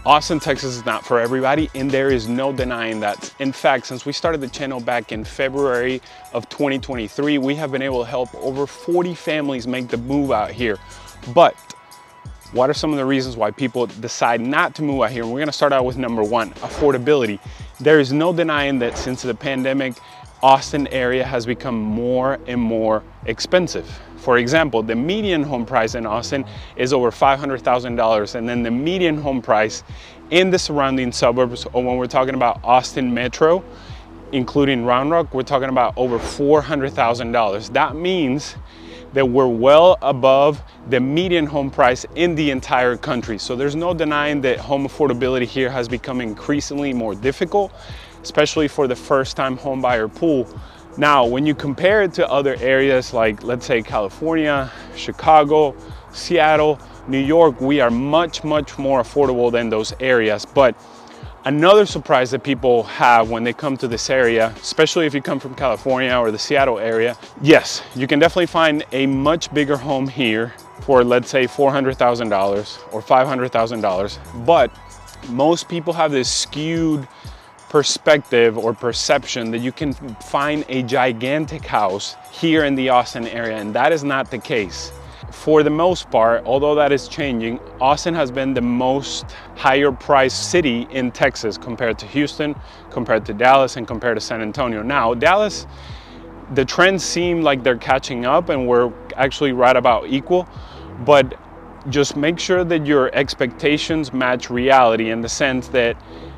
Austin, Texas is not for everybody, and there is no denying that. In fact, since we started the channel back in February of 2023, we have been able to help over 40 families make the move out here. But what are some of the reasons why people decide not to move out here? And we're gonna start out with number one, affordability. There is no denying that since the pandemic, Austin area has become more and more expensive. For example, the median home price in Austin is over $500,000, and then the median home price in the surrounding suburbs, or when we're talking about Austin Metro, including Round Rock, we're talking about over $400,000. That means that we're well above the median home price in the entire country. So there's no denying that home affordability here has become increasingly more difficult, especially for the first-time home buyer pool. Now, when you compare it to other areas like, let's say, California, Chicago, Seattle, New York, we are much, much more affordable than those areas. But another surprise that people have when they come to this area, especially if you come from California or the Seattle area, yes, you can definitely find a much bigger home here for, let's say, $400,000 or $500,000. But most people have this skewed perspective or perception that you can find a gigantic house here in the Austin area, and that is not the case. For the most part, although that is changing, Austin has been the most higher priced city in Texas compared to Houston, compared to Dallas, and compared to San Antonio. Now, Dallas, the trends seem like they're catching up and we're actually right about equal, but just make sure that your expectations match reality in the sense that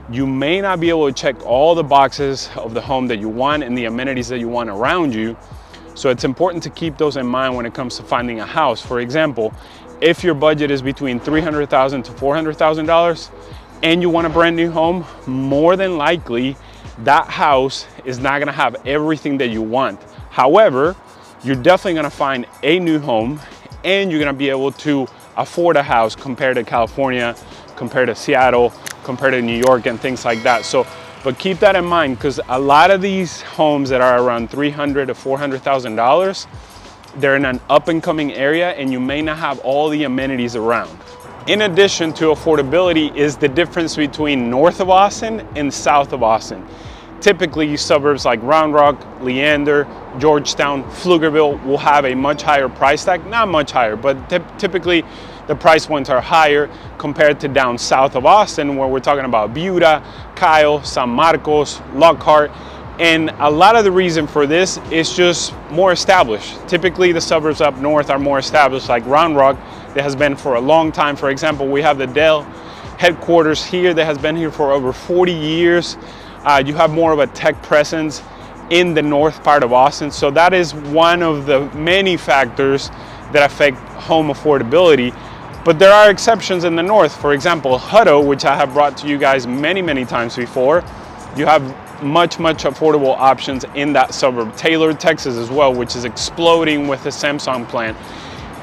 you may not be able to check all the boxes of the home that you want and the amenities that you want around you. So it's important to keep those in mind when it comes to finding a house. For example, if your budget is between $300,000 to $400,000 and you want a brand new home, more than likely that house is not gonna have everything that you want. However, you're definitely gonna find a new home and you're gonna be able to afford a house compared to California, compared to Seattle, compared to New York and things like that. So, but keep that in mind, because a lot of these homes that are around $300,000 to $400,000, they're in an up and coming area and you may not have all the amenities around. In addition to affordability is the difference between north of Austin and south of Austin. Typically, suburbs like Round Rock, Leander, Georgetown, Pflugerville will have a much higher price tag, not much higher, but typically the price points are higher compared to down south of Austin, where we're talking about Buda, Kyle, San Marcos, Lockhart. And a lot of the reason for this is just more established. Typically, the suburbs up north are more established, like Round Rock, that has been for a long time. For example, we have the Dell headquarters here that has been here for over 40 years. You have more of a tech presence in the north part of Austin. So that is one of the many factors that affect home affordability. But there are exceptions in the north. For example, Hutto, which I have brought to you guys many, many times before, you have much, much affordable options in that suburb. Taylor, Texas as well, which is exploding with the Samsung plant.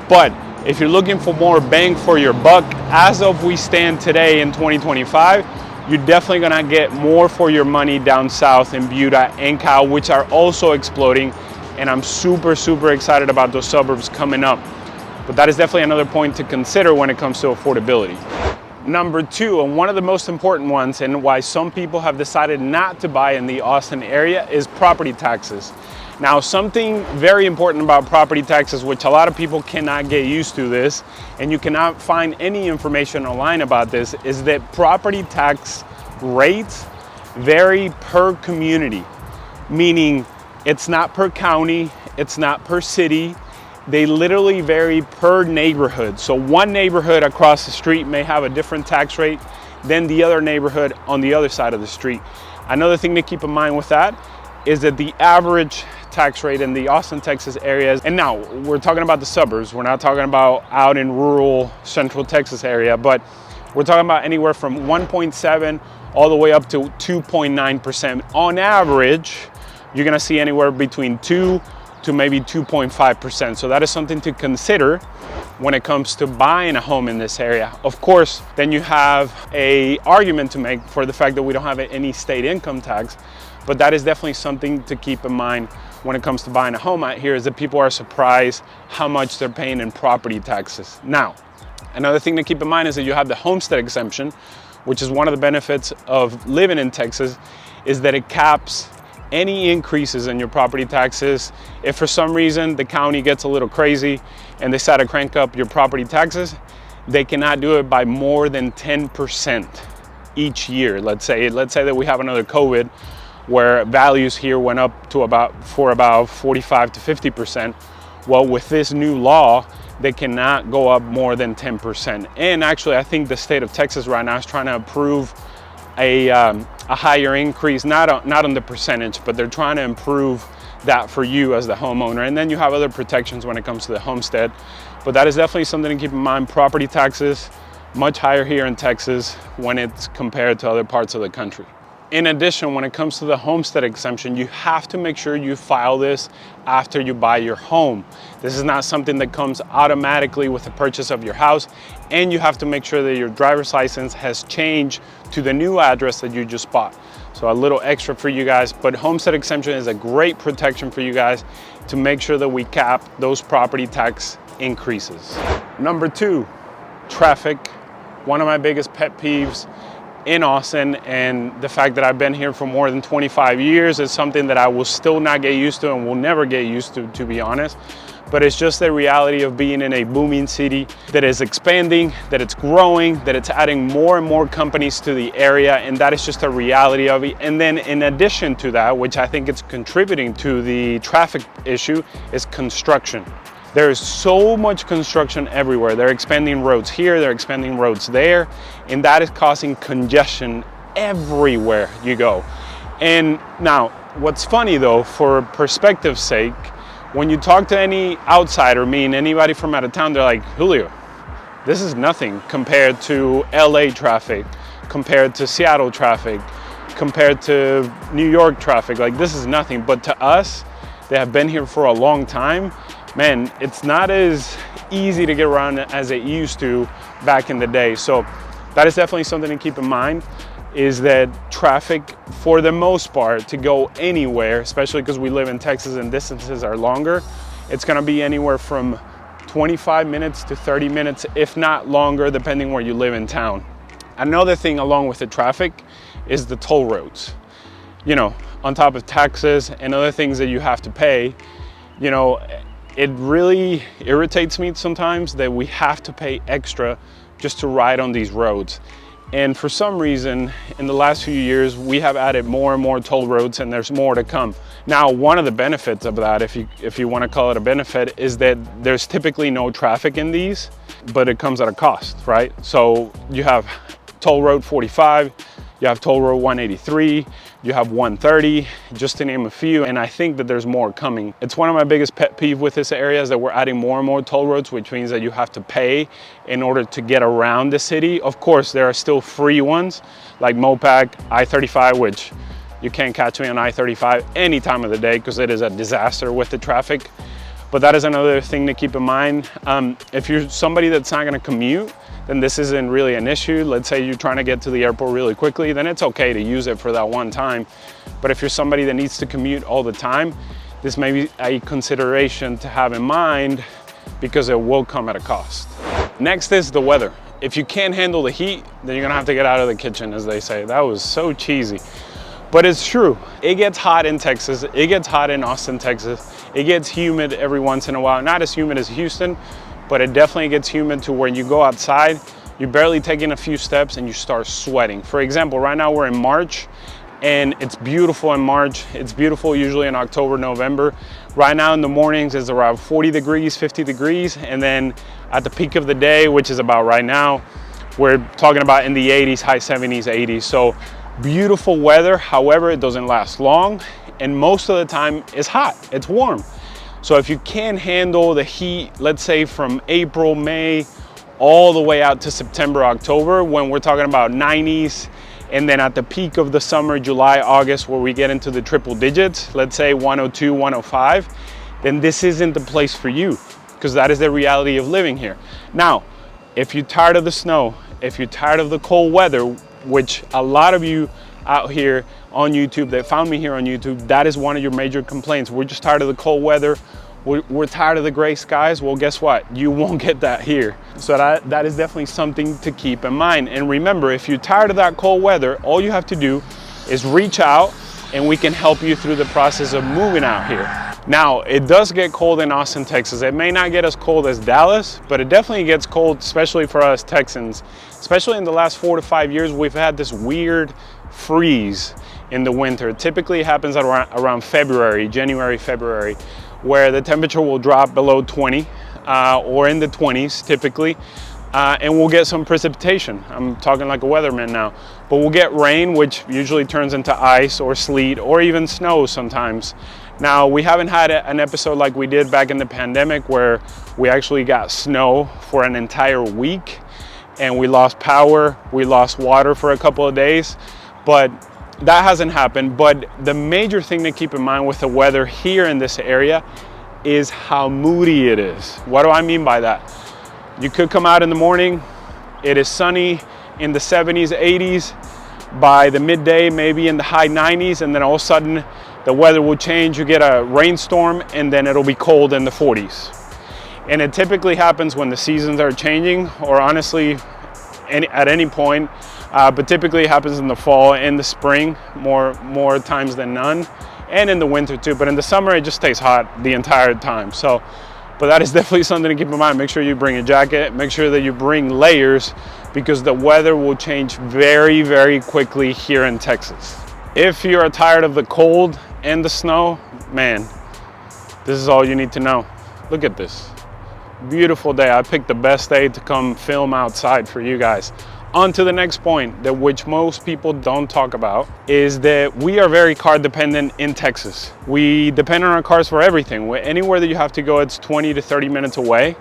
But if you're looking for more bang for your buck, as of we stand today in 2025, you're definitely gonna get more for your money down south in Buda and Kyle, which are also exploding. And I'm super, super excited about those suburbs coming up. But that is definitely another point to consider when it comes to affordability. Number two, and one of the most important ones, and why some people have decided not to buy in the Austin area, is property taxes. Now, something very important about property taxes, which a lot of people cannot get used to this, and you cannot find any information online about this, is that property tax rates vary per community, meaning it's not per county, it's not per city. They literally vary per neighborhood. So one neighborhood across the street may have a different tax rate than the other neighborhood on the other side of the street. Another thing to keep in mind with that is that the average tax rate in the Austin, Texas areas, and now we're talking about the suburbs, we're not talking about out in rural central Texas area, but we're talking about anywhere from 1.7 all the way up to 2.9%. On average, you're gonna see anywhere between 2 to maybe 2.5%. So that is something to consider when it comes to buying a home in this area. Of course, then you have an argument to make for the fact that we don't have any state income tax, but that is definitely something to keep in mind when it comes to buying a home out here, is that people are surprised how much they're paying in property taxes. Now, another thing to keep in mind is that you have the homestead exemption, which is one of the benefits of living in Texas, is that it caps any increases in your property taxes. If for some reason the county gets a little crazy and they decide to crank up your property taxes, they cannot do it by more than 10% each year. Let's say that we have another COVID where values here went up to about 45 to 50%. Well, with this new law, they cannot go up more than 10%. And actually, I think the state of Texas right now is trying to approve a higher increase, not on the percentage, but they're trying to improve that for you as the homeowner. And then you have other protections when it comes to the homestead. But that is definitely something to keep in mind. Property taxes, much higher here in Texas when it's compared to other parts of the country. In addition, when it comes to the homestead exemption, you have to make sure you file this after you buy your home. This is not something that comes automatically with the purchase of your house, and you have to make sure that your driver's license has changed to the new address that you just bought. So a little extra for you guys, but homestead exemption is a great protection for you guys to make sure that we cap those property tax increases. Number 2, traffic. One of my biggest pet peeves in Austin, and the fact that I've been here for more than 25 years is something that I will still not get used to and will never get used to be honest. But it's just the reality of being in a booming city that is expanding, that it's growing, that it's adding more and more companies to the area, and that is just a reality of it. And then in addition to that, which I think it's contributing to the traffic issue, is construction. There is so much construction everywhere. They're expanding roads here, they're expanding roads there, and that is causing congestion everywhere you go. And now, what's funny though, for perspective's sake, when you talk to any outsider, meaning anybody from out of town, they're like, Julio, this is nothing compared to LA traffic, compared to Seattle traffic, compared to New York traffic. Like, this is nothing. But to us, that have been here for a long time, man, it's not as easy to get around as it used to back in the day. So that is definitely something to keep in mind, is that traffic, for the most part, to go anywhere, especially because we live in Texas and distances are longer, it's gonna be anywhere from 25 minutes to 30 minutes, if not longer, depending where you live in town. Another thing along with the traffic is the toll roads. You know, on top of taxes and other things that you have to pay, you know, it really irritates me sometimes that we have to pay extra just to ride on these roads. And for some reason, in the last few years, we have added more and more toll roads, and there's more to come. Now, one of the benefits of that, if you want to call it a benefit, is that there's typically no traffic in these, but it comes at a cost, right? So you have toll road 45, you have toll road 183, you have 130, just to name a few, and I think that there's more coming. It's one of my biggest pet peeve with this area is that we're adding more and more toll roads, which means that you have to pay in order to get around the city. Of course, there are still free ones, like Mopac, I-35, which you can't catch me on I-35 any time of the day because it is a disaster with the traffic. But that is another thing to keep in mind. If you're somebody that's not gonna commute, then this isn't really an issue. Let's say you're trying to get to the airport really quickly, then it's okay to use it for that one time. But if you're somebody that needs to commute all the time, this may be a consideration to have in mind because it will come at a cost. Next is the weather. If you can't handle the heat, then you're gonna have to get out of the kitchen, as they say. That was so cheesy, but it's true. It gets hot in Texas. It gets hot in Austin, Texas. It gets humid every once in a while. Not as humid as Houston, but it definitely gets humid to where you go outside, you're barely taking a few steps and you start sweating. For example, right now we're in March and it's beautiful in March. It's beautiful usually in October, November. Right now in the mornings it's around 40 degrees, 50 degrees. And then at the peak of the day, which is about right now, we're talking about in the 80s, high 70s, 80s. So beautiful weather. However, it doesn't last long. And most of the time it's hot, it's warm. So if you can't handle the heat, let's say from April, May, all the way out to September, October, when we're talking about 90s, and then at the peak of the summer, July, August, where we get into the triple digits, let's say 102, 105, then this isn't the place for you, because that is the reality of living here. Now, if you're tired of the snow, if you're tired of the cold weather, which a lot of you out here on YouTube that found me here on YouTube, that is one of your major complaints. We're just tired of the cold weather. we're tired of the gray skies. Well, guess what? You won't get that here. So that is definitely something to keep in mind. And remember, if you're tired of that cold weather, all you have to do is reach out and we can help you through the process of moving out here. Now, it does get cold in Austin, Texas. It may not get as cold as Dallas, but it definitely gets cold, especially for us Texans. Especially in the last 4 to 5 years, we've had this weird freeze in the winter. It typically happens at around February, January, February, where the temperature will drop below 20 or in the 20s typically, and we'll get some precipitation. I'm talking like a weatherman now, but we'll get rain, which usually turns into ice or sleet or even snow sometimes. Now, we haven't had an episode like we did back in the pandemic where we actually got snow for an entire week and we lost power, we lost water for a couple of days, but that hasn't happened. But the major thing to keep in mind with the weather here in this area is how moody it is. What do I mean by that? You could come out in the morning, it is sunny in the 70s, 80s, by the midday, maybe in the high 90s, and then all of a sudden the weather will change. You get a rainstorm and then it'll be cold in the 40s. And it typically happens when the seasons are changing, or honestly, at any point. But typically it happens in the fall and the spring, more times than none, and in the winter too. But in the summer, it just stays hot the entire time. So, but that is definitely something to keep in mind. Make sure you bring a jacket, make sure that you bring layers, because the weather will change very, very quickly here in Texas. If you're tired of the cold and the snow, man, this is all you need to know. Look at this. Beautiful day. I picked the best day to come film outside for you guys. On to the next point, that which most people don't talk about, is that we are very car dependent in Texas. We depend on our cars for everything. Anywhere that you have to go, it's 20 to 30 minutes away.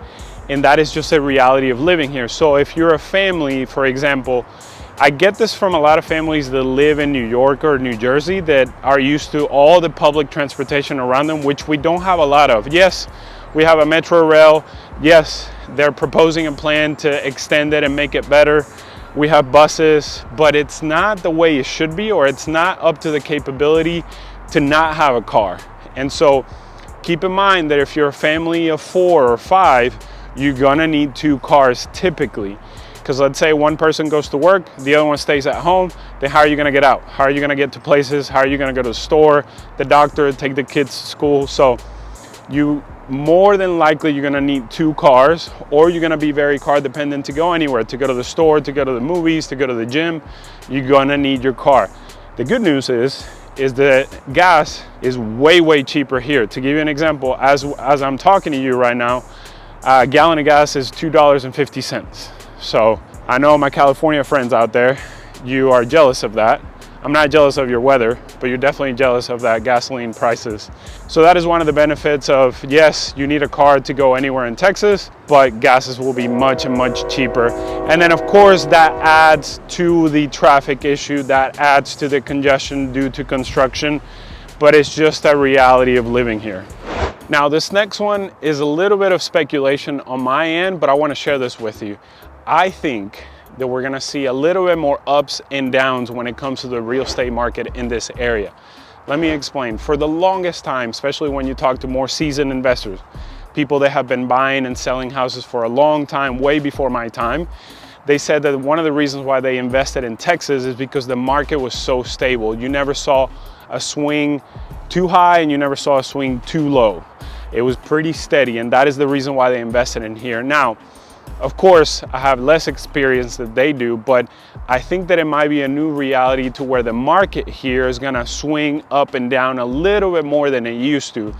And that is just a reality of living here. So if you're a family, for example, I get this from a lot of families that live in New York or New Jersey that are used to all the public transportation around them, which we don't have a lot of. Yes, we have a metro rail. Yes, they're proposing a plan to extend it and make it better. We have buses, but it's not the way it should be, or it's not up to the capability to not have a car. And so keep in mind that if you're a family of 4 or 5, you're gonna need 2 cars typically. Because let's say one person goes to work, the other one stays at home, then how are you gonna get out? How are you gonna get to places? How are you gonna go to the store, the doctor, take the kids to school? So you more than likely you're gonna need 2 cars, or you're gonna be very car dependent to go anywhere, to go to the store, to go to the movies, to go to the gym. You're gonna need your car. The good news is that gas is way, way cheaper here. To give you an example, as I'm talking to you right now, a gallon of gas is $2.50. So I know my California friends out there, you are jealous of that. I'm not jealous of your weather, but you're definitely jealous of that gasoline prices. So that is one of the benefits of, yes, you need a car to go anywhere in Texas, but gases will be much, much cheaper. And then of course that adds to the traffic issue, that adds to the congestion due to construction, but it's just a reality of living here. Now this next one is a little bit of speculation on my end, but I want to share this with you. I think that we're gonna see a little bit more ups and downs when it comes to the real estate market in this area. Let me explain. For the longest time, especially when you talk to more seasoned investors, people that have been buying and selling houses for a long time, way before my time, they said that one of the reasons why they invested in Texas is because the market was so stable. You never saw a swing too high and you never saw a swing too low. It was pretty steady, and that is the reason why they invested in here. Now, of course, I have less experience than they do, but I think that it might be a new reality to where the market here is gonna swing up and down a little bit more than it used to.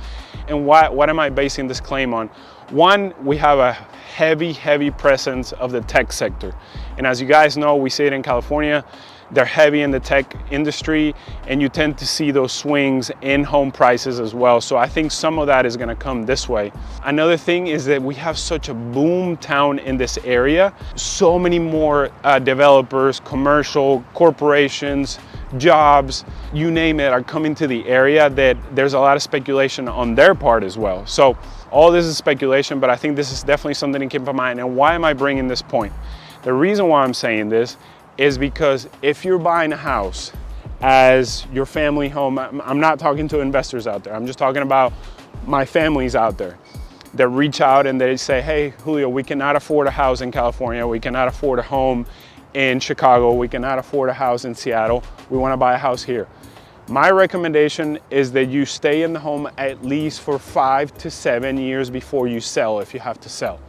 And what am I basing this claim on? One, we have a heavy presence of the tech sector. And as you guys know, we see it in California. They're heavy in the tech industry, and you tend to see those swings in home prices as well. So I think some of that is gonna come this way. Another thing is that we have such a boom town in this area. So many more developers, commercial, corporations, jobs, you name it, are coming to the area that there's a lot of speculation on their part as well. So all this is speculation, but I think this is definitely something to keep in mind. And why am I bringing this point? The reason why I'm saying this is because if you're buying a house as your family home, I'm not talking to investors out there, I'm just talking about my families out there that reach out and they say, hey, Julio, we cannot afford a house in California. We cannot afford a home in Chicago. We cannot afford a house in Seattle. We want to buy a house here. My recommendation is that you stay in the home at least for 5 to 7 years before you sell, if you have to sell.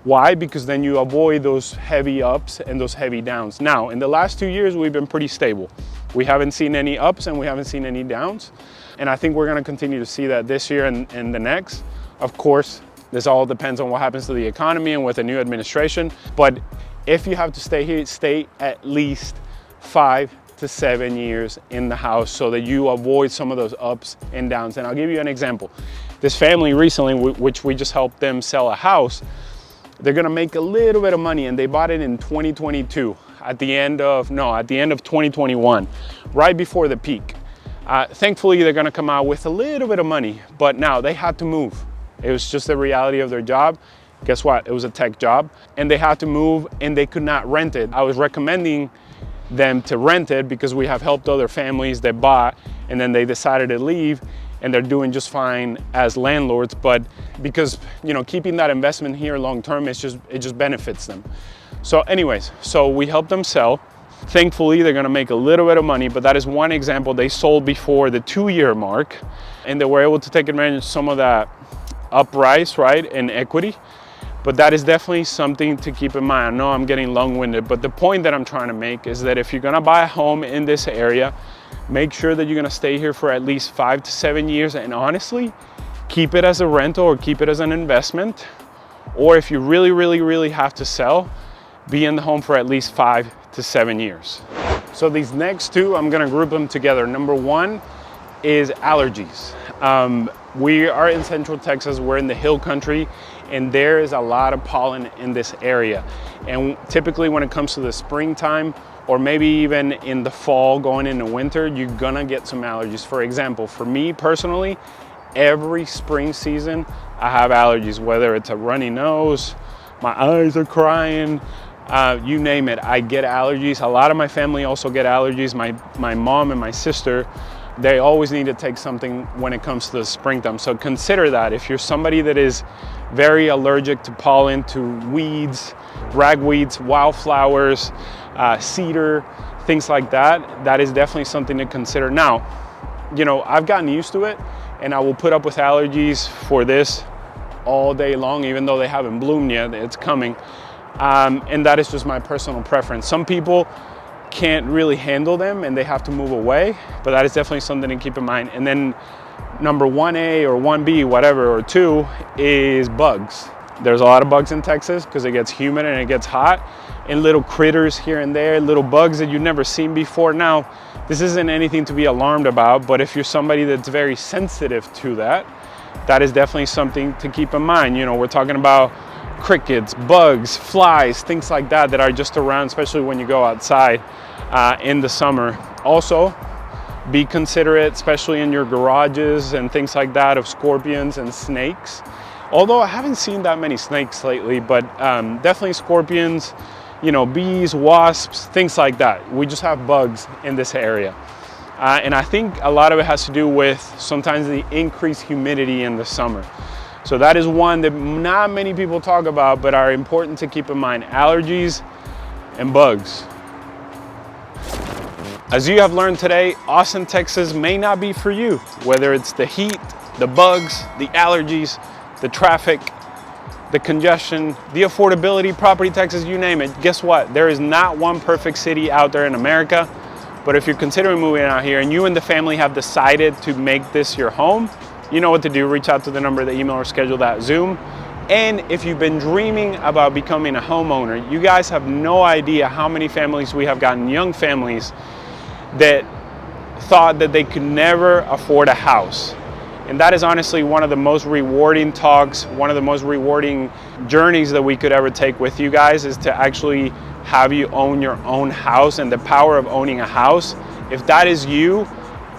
Why? Because then you avoid those heavy ups and those heavy downs. Now, in the last 2 years, we've been pretty stable. We haven't seen any ups and we haven't seen any downs. And I think we're gonna continue to see that this year and the next. Of course, this all depends on what happens to the economy and with the new administration. But if you have to stay here, stay at least 5 to 7 years in the house so that you avoid some of those ups and downs. And I'll give you an example. This family recently, which we just helped them sell a house, they're gonna make a little bit of money, and they bought it in 2022 at the end of 2021, right before the peak. Thankfully, they're gonna come out with a little bit of money, but now they had to move. It was just the reality of their job. Guess what? It was a tech job, and they had to move and they could not rent it. I was recommending them to rent it because we have helped other families that bought and then they decided to leave, and they're doing just fine as landlords. But because, you know, keeping that investment here long term, it just benefits them. So anyways, so we helped them sell. Thankfully, they're gonna make a little bit of money, but that is one example. They sold before the 2-year mark, and they were able to take advantage of some of that uprise, right, in equity. But that is definitely something to keep in mind. I know I'm getting long-winded, but the point that I'm trying to make is that if you're gonna buy a home in this area, make sure that you're gonna stay here for at least 5 to 7 years, and honestly, keep it as a rental or keep it as an investment. Or if you really have to sell, be in the home for at least 5 to 7 years. So these next two, I'm gonna group them together. Number one is allergies. We are in Central Texas, we're in the hill country, and there is a lot of pollen in this area. And typically when it comes to the springtime, or maybe even in the fall going into winter, you're gonna get some allergies. For example, for me personally, every spring season, I have allergies, whether it's a runny nose, my eyes are crying, you name it, I get allergies. A lot of my family also get allergies. My mom and my sister, they always need to take something when it comes to the springtime. So consider that. If you're somebody that is very allergic to pollen, to weeds, ragweeds, wildflowers, cedar, things like that, that is definitely something to consider. Now, you know, I've gotten used to it, and I will put up with allergies for this all day long, even though they haven't bloomed yet, it's coming. And that is just my personal preference. Some people can't really handle them and they have to move away, but that is definitely something to keep in mind. And then number 1A or 1B, whatever, or 2 is bugs. There's a lot of bugs in Texas because it gets humid and it gets hot, and little critters here and there, little bugs that you've never seen before. Now, this isn't anything to be alarmed about, but if you're somebody that's very sensitive to that, that is definitely something to keep in mind. You know, we're talking about crickets, bugs, flies, things like that that are just around, especially when you go outside in the summer. Also, be considerate, especially in your garages and things like that, of scorpions and snakes. Although I haven't seen that many snakes lately, but definitely scorpions, you know, bees, wasps, things like that. We just have bugs in this area. And I think a lot of it has to do with sometimes the increased humidity in the summer. So that is one that not many people talk about, but are important to keep in mind: allergies and bugs. As you have learned today, Austin, Texas may not be for you, whether it's the heat, the bugs, the allergies, the traffic, the congestion, the affordability, property taxes, you name it. Guess what? There is not one perfect city out there in America, but if you're considering moving out here and you and the family have decided to make this your home, you know what to do. Reach out to the number, the email, or schedule that Zoom. And if you've been dreaming about becoming a homeowner, you guys have no idea how many families we have gotten, young families, that thought that they could never afford a house. And that is honestly one of the most rewarding talks, one of the most rewarding journeys that we could ever take with you guys, is to actually have you own your own house, and the power of owning a house. If that is you,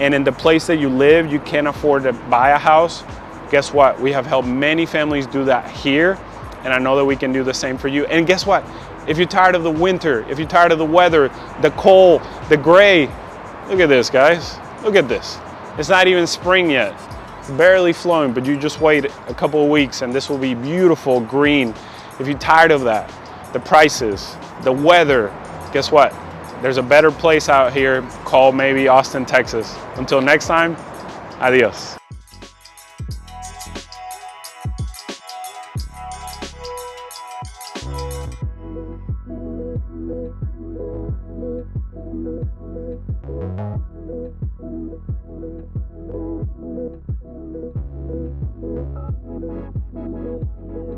and in the place that you live, you can't afford to buy a house, guess what? We have helped many families do that here, and I know that we can do the same for you. And guess what? If you're tired of the winter, if you're tired of the weather, the cold, the gray, look at this, guys. Look at this. It's not even spring yet. barely flowing, but you just wait a couple of weeks and this will be beautiful green. If you're tired of that, the prices, the weather, guess what? There's a better place out here called maybe Austin, Texas. Until next time, adios.